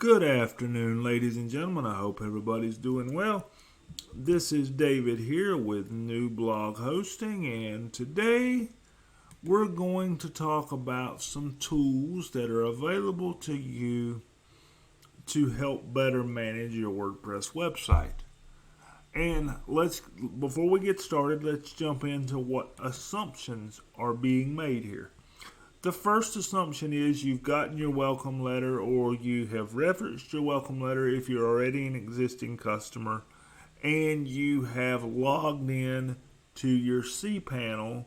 Good afternoon, ladies and gentlemen. I hope everybody's doing well. This is David here with New Blog Hosting, and today we're going to talk about some tools that are available to you to help better manage your WordPress website. And before we get started, let's jump into what assumptions are being made here. The first assumption is you've gotten your welcome letter, or you have referenced your welcome letter if you're already an existing customer, and you have logged in to your cPanel,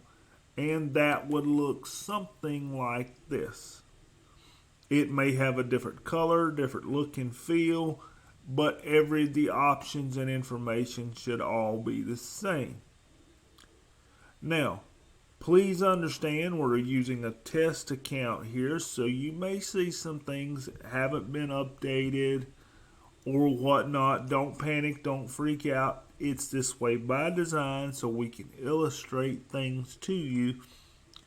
and that would look something like this. It may have a different color, different look and feel, but the options and information should all be the same. Now, please understand we're using a test account here, so you may see some things that haven't been updated or whatnot. Don't panic, don't freak out. It's this way by design so we can illustrate things to you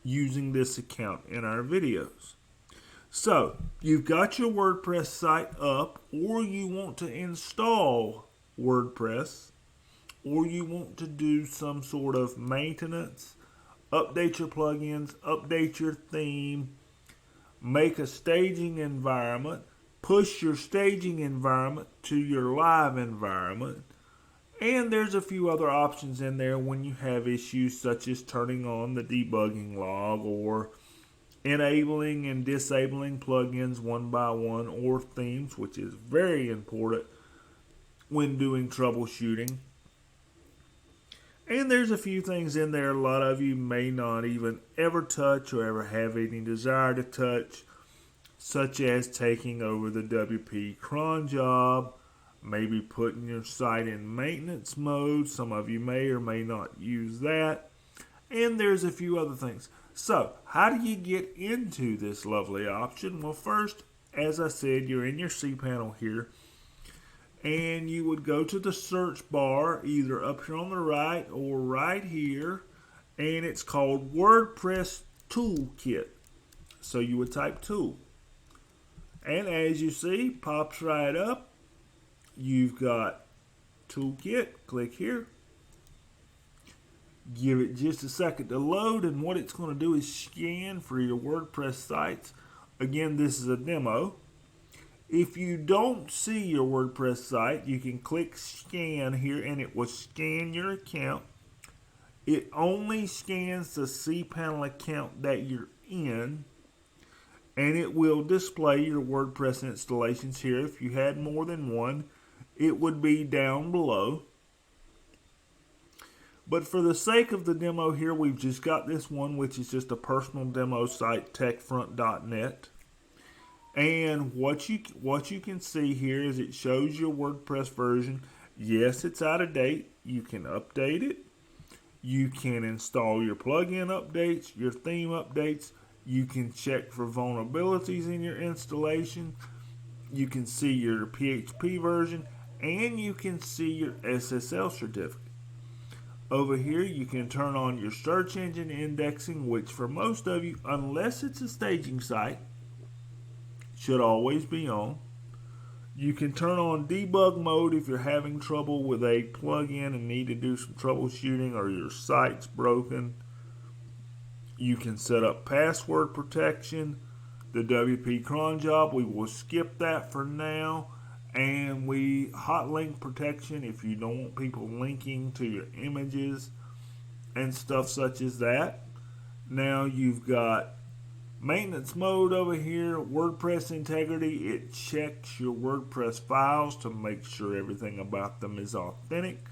using this account in our videos. So, you've got your WordPress site up, or you want to install WordPress, or you want to do some sort of maintenance, update your plugins, update your theme, make a staging environment, push your staging environment to your live environment, and there's a few other options in there when you have issues such as turning on the debugging log or enabling and disabling plugins one by one or themes, which is very important when doing troubleshooting. And there's a few things in there a lot of you may not even ever touch or ever have any desire to touch, such as taking over the WP cron job, maybe putting your site in maintenance mode. Some of you may or may not use that. And there's a few other things. So, how do you get into this lovely option? Well, first, as I said, you're in your cPanel here, and you would go to the search bar either up here on the right or right here, and it's called Wordpress Tool Kit. So you would type tool, and as you see, pops right up. You've got Toolkit. Click here. Give it just a second to load, and what it's going to do is scan for your WordPress sites. Again, this is a demo. If you don't see your WordPress site, you can click scan here, and it will scan your account. It only scans the cPanel account that you're in, and it will display your WordPress installations here. If you had more than one, it would be down below. But for the sake of the demo here, we've just got this one, which is just a personal demo site, techfront.net. And what you can see here is it shows your WordPress version. Yes, it's out of date. You can update it. You can install your plugin updates, your theme updates. You can check for vulnerabilities in your installation. You can see your PHP version, and you can see your SSL certificate. Over here, you can turn on your search engine indexing, which for most of you, unless it's a staging site, should always be on. You can turn on debug mode if you're having trouble with a plugin and need to do some troubleshooting or your site's broken. You can set up password protection. The WP cron job, we will skip that for now. And hot link protection if you don't want people linking to your images and stuff such as that. Now you've got maintenance mode over here, WordPress integrity. It checks your WordPress files to make sure everything about them is authentic.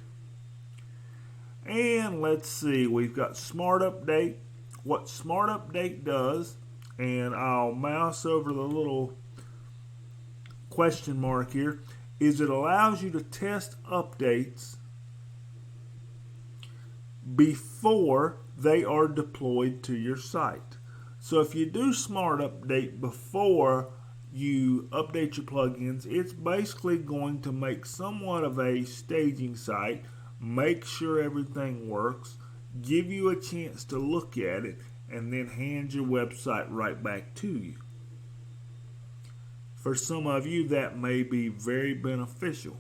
And let's see, we've got Smart Update. What Smart Update does, and I'll mouse over the little question mark here, is it allows you to test updates before they are deployed to your site. So if you do Smart Update before you update your plugins, it's basically going to make somewhat of a staging site, make sure everything works, give you a chance to look at it, and then hand your website right back to you. For some of you, that may be very beneficial.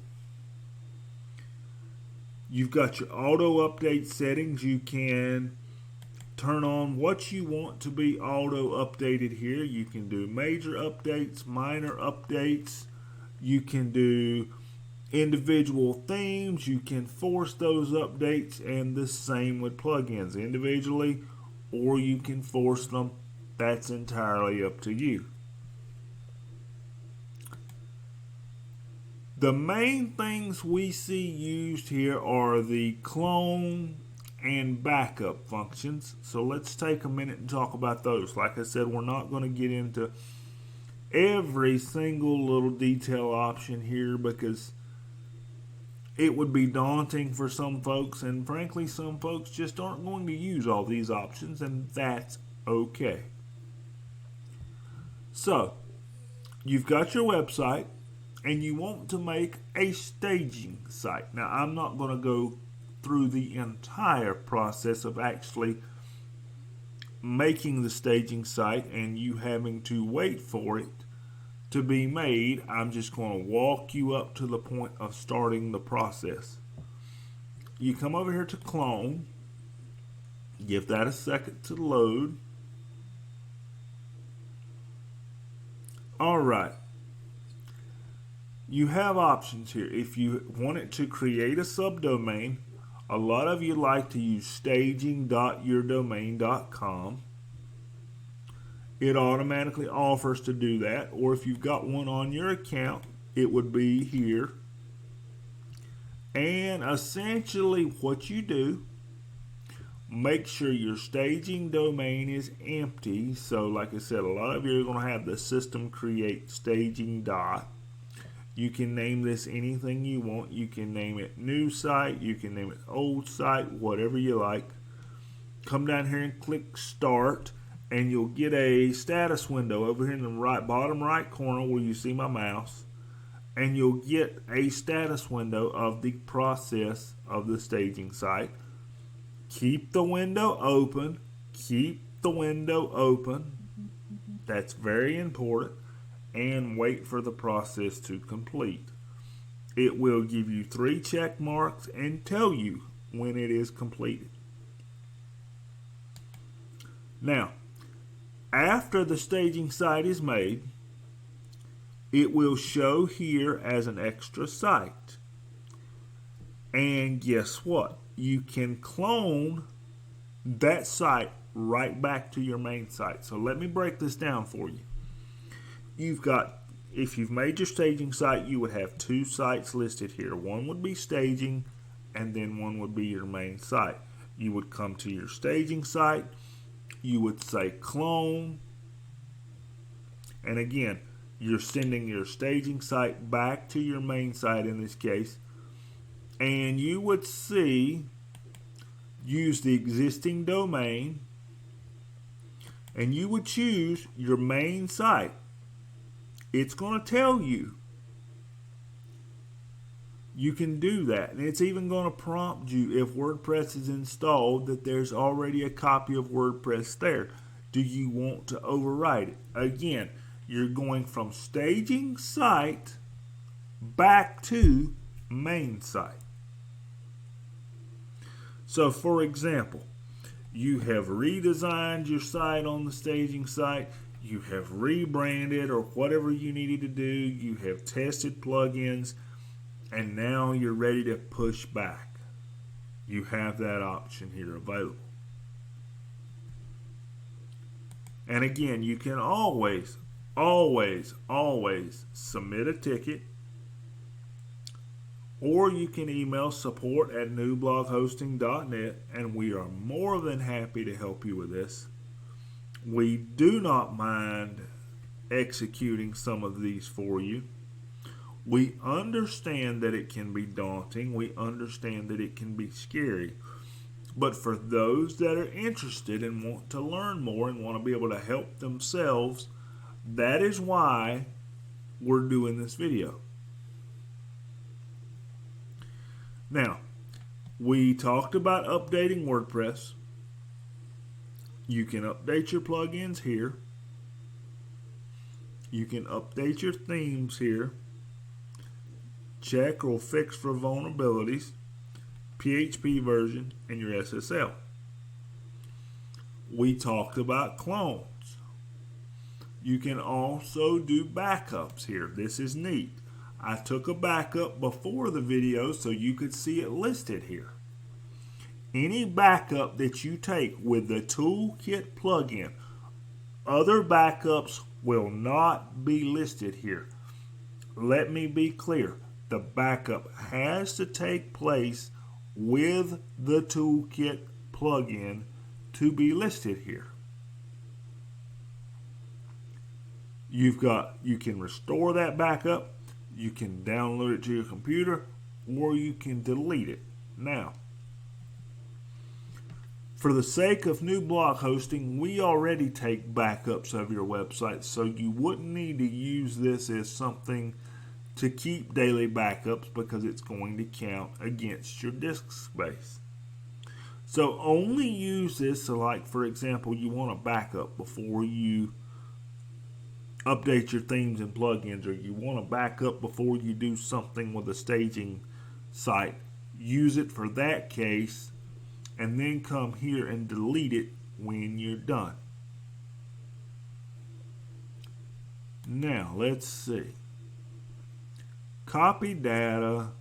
You've got your auto update settings. You can turn on what you want to be auto updated here. You can do major updates, minor updates. You can do individual themes. You can force those updates, and the same with plugins individually, or you can force them. That's entirely up to you. The main things we see used here are the clone and backup functions. So let's take a minute and talk about those. Like I said, we're not going to get into every single little detail option here because it would be daunting for some folks, and frankly some folks just aren't going to use all these options, and that's okay. So you've got your website and you want to make a staging site. Now I'm not going to go through the entire process of actually making the staging site and you having to wait for it to be made. I'm just going to walk you up to the point of starting the process. You come over here to clone, give that a second to load. Alright, you have options here. If you want it to create a subdomain, a lot of you like to use staging.yourdomain.com. It automatically offers to do that, or if you've got one on your account, it would be here. And essentially what you do, make sure your staging domain is empty. So like I said, a lot of you are going to have the system create staging dot. You can name this anything you want. You can name it new site, you can name it old site, whatever you like. Come down here and click start, and you'll get a status window over here in the bottom right corner where you see my mouse, and you'll get a status window of the process of the staging site. Keep the window open. Keep the window open. That's very important. And wait for the process to complete. It will give you 3 check marks and tell you when it is completed. Now, after the staging site is made, it will show here as an extra site. And guess what? You can clone that site right back to your main site. So let me break this down for you. You've got, if you've made your staging site, you would have 2 sites listed here. One would be staging, and then one would be your main site. You would come to your staging site, you would say clone, and again, you're sending your staging site back to your main site in this case, and you would see, use the existing domain, and you would choose your main site. It's going to tell you you can do that, and it's even going to prompt you if WordPress is installed that there's already a copy of WordPress there. Do you want to overwrite it? Again, you're going from staging site back to main site. So for example, you have redesigned your site on the staging site, you have rebranded or whatever you needed to do, you have tested plugins, and now you're ready to push back. You have that option here available. And again, you can always submit a ticket, or you can email support@newbloghosting.net, and we are more than happy to help you with this. We do not mind executing some of these for you. We understand that it can be daunting. We understand that it can be scary. But for those that are interested and want to learn more and want to be able to help themselves, that is why we're doing this video. Now, we talked about updating WordPress. You can update your plugins here. You can update your themes here, check or fix for vulnerabilities, PHP version, and your SSL. We talked about clones. You can also do backups here. This is neat. I took a backup before the video so you could see it listed here. Any backup that you take with the Toolkit plugin, other backups will not be listed here. Let me be clear. The backup has to take place with the Toolkit plugin to be listed here. You can restore that backup, you can download it to your computer, or you can delete it. Now, for the sake of new blog hosting, we already take backups of your website, so you wouldn't need to use this as something to keep daily backups because it's going to count against your disk space. So only use this, so like for example, you want a backup before you update your themes and plugins, or you want a backup before you do something with a staging site. Use it for that case, and then come here and delete it when you're done. Now, let's see. Copy data.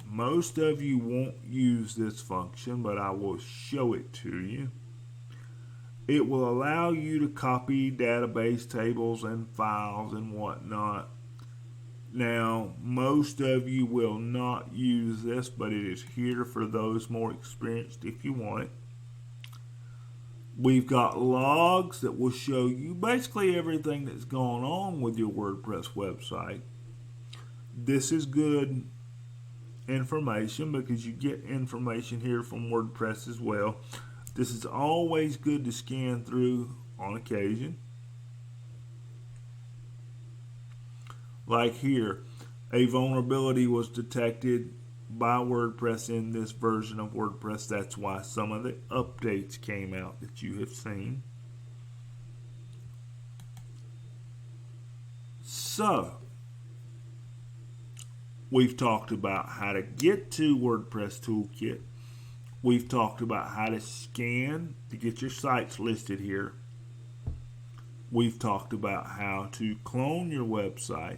Most of you won't use this function, but I will show it to you. It will allow you to copy database tables and files and whatnot. Now, most of you will not use this, but it is here for those more experienced if you want it. We've got logs that will show you basically everything that's going on with your WordPress website. This is good information because you get information here from WordPress as well. This is always good to scan through on occasion. Like here, a vulnerability was detected by WordPress in this version of WordPress. That's why some of the updates came out that you have seen. So, we've talked about how to get to WordPress Toolkit. We've talked about how to scan to get your sites listed here. We've talked about how to clone your website,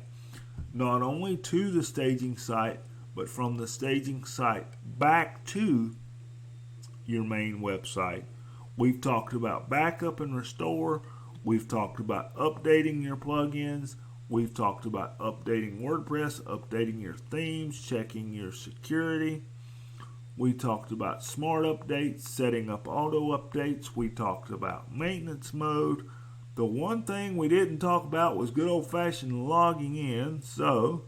not only to the staging site, but from the staging site back to your main website. We've talked about backup and restore. We've talked about updating your plugins. We've talked about updating WordPress, updating your themes, checking your security. We talked about smart updates, setting up auto updates. We talked about maintenance mode. The one thing we didn't talk about was good old-fashioned logging in. So,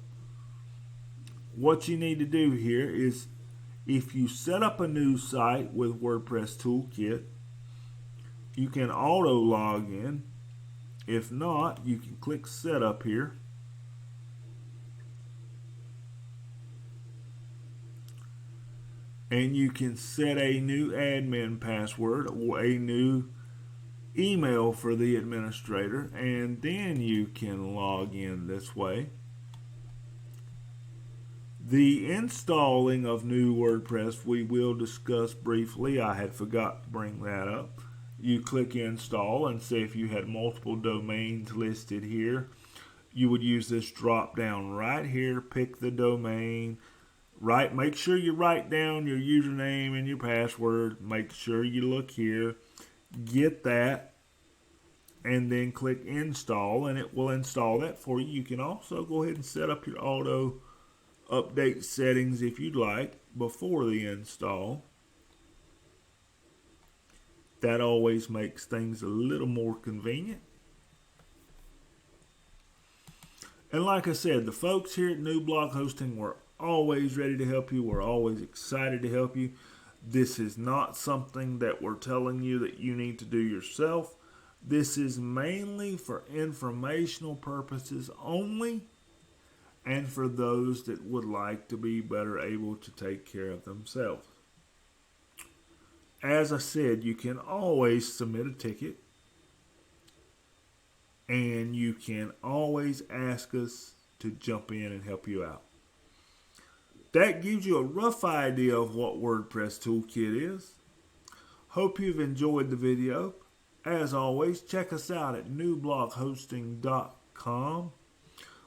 what you need to do here is, if you set up a new site with WordPress Toolkit, you can auto log in. If not, you can click Setup here. And you can set a new admin password or a new email for the administrator, and then you can log in this way. The installing of new WordPress we will discuss briefly. I had forgot to bring that up. You click Install, and say if you had multiple domains listed here, you would use this drop down right here, pick the domain. Make sure you write down your username and your password. Make sure you look here, get that, and then click Install, and it will install that for you. You can also go ahead and set up your auto update settings if you'd like before the install. That always makes things a little more convenient. And like I said, the folks here at New Blog Hosting were always ready to help you. We're always excited to help you. This is not something that we're telling you that you need to do yourself. This is mainly for informational purposes only, and for those that would like to be better able to take care of themselves. As I said, you can always submit a ticket, and you can always ask us to jump in and help you out. That gives you a rough idea of what WordPress Toolkit is. Hope you've enjoyed the video. As always, check us out at newbloghosting.com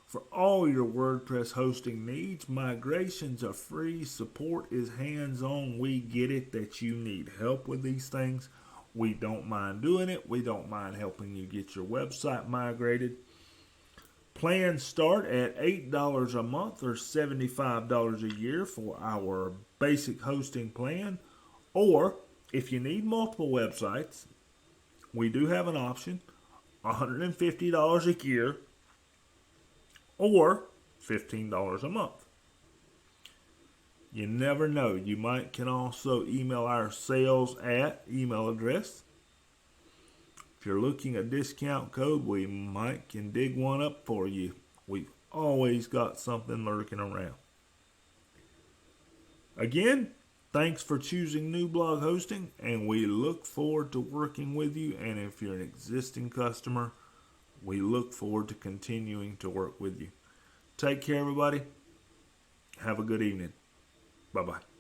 for all your WordPress hosting needs. Migrations are free. Support is hands-on. We get it that you need help with these things. We don't mind doing it. We don't mind helping you get your website migrated. Plans start at $8 a month or $75 a year for our basic hosting plan. Or if you need multiple websites, we do have an option, $150 a year or $15 a month. You never know. You can also email our sales email address. If you're looking at discount code, we can dig one up for you. We've always got something lurking around. Again, thanks for choosing New Blog Hosting, and we look forward to working with you. And if you're an existing customer, we look forward to continuing to work with you. Take care, everybody. Have a good evening. Bye-bye.